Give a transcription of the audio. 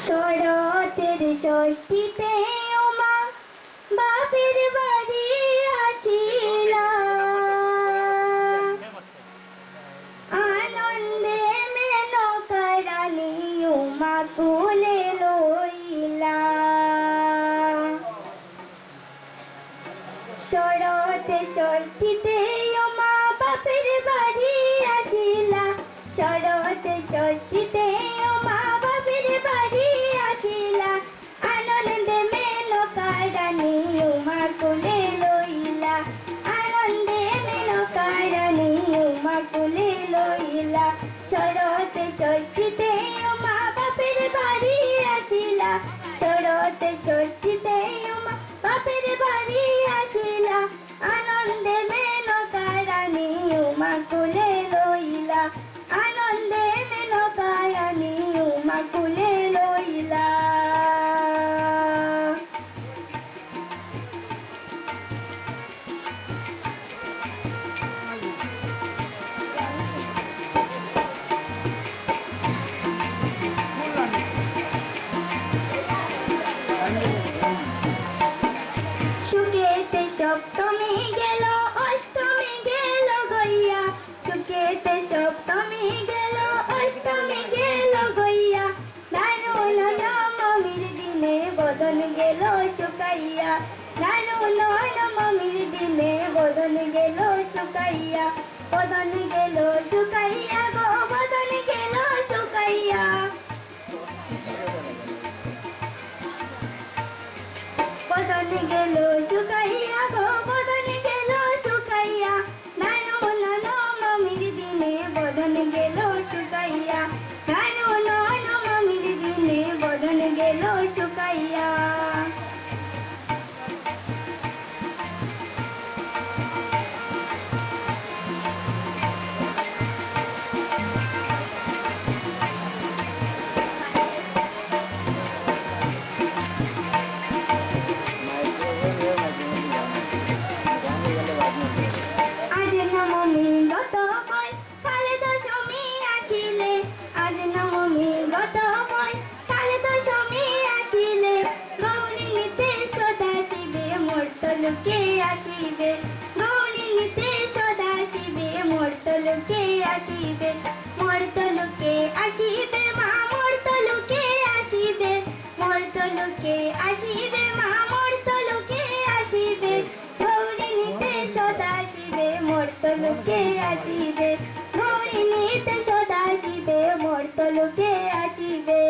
শরতের ষষ্ঠীতে ওমা বাপের বাড়ি আসিলা, আনন্দে মেনকা রানী ওমা কোলে লইলা। শরতে ষষ্ঠীতে ওমা বাপের বাড়ি আসিলা, শরতে ষষ্ঠীতে ওমা বাপের বাড়ি আসিলা, আনন্দে মেনকা রানী ওমা কোলে লইলা, আনন্দে মেনকা রানী ওমা কোলে লইলা। শরতে ষষ্ঠীতে ওমা বাপের বাড়ি আসিলা, শরতে ষষ্ঠীতে ওমা বাপের বাড়ি আসিলা, আনন্দে মেনকা রানী ওমা কোলে লইলা, আনন্দে মেনকা রানী ওমা কোলে লইলা। সুখেতে সপ্তমী গেল অষ্টমী গেল গইয়া, সুখেতে সপ্তমী গেল অষ্টমী গেল গইয়া, দারুণ নবমীর দিনে বদন গেল শুকাইয়া, দারুণ নবমীর দিনে বদন গেল শুকাইয়া, বদন গেল শুকাইয়া গো বদন গেল শুকাইয়া। বদন গেল শুকাইয়া গো বদন গেল শুকাইয়া, দারুণ নবমীর দিনে বদন গেল শুকাইয়া, দারুণ নবমীর দিনে বদন গেল শুকাইয়া। আজ নবমী গত হয় কালে দশমী আসিলে, আজ নবমী গত হয় কালে দশমী আসিলে, গৌরী নিতে সদা শিবে মর্তলোকে আসিবে, গৌরী নিতে সদা শিবে মর্তলোকে আসিবে, মর্তলোকে আসিবে মা মর্তলোকে আসিবে, মর্তলোকে আসিবে মা মর্তলোকে আসিবে, গৌরী নিতে সদা শিবে মর্তলোকে আসিবে, গৌরী নিতে সদা শিবে মর্তলোকে আসিবে।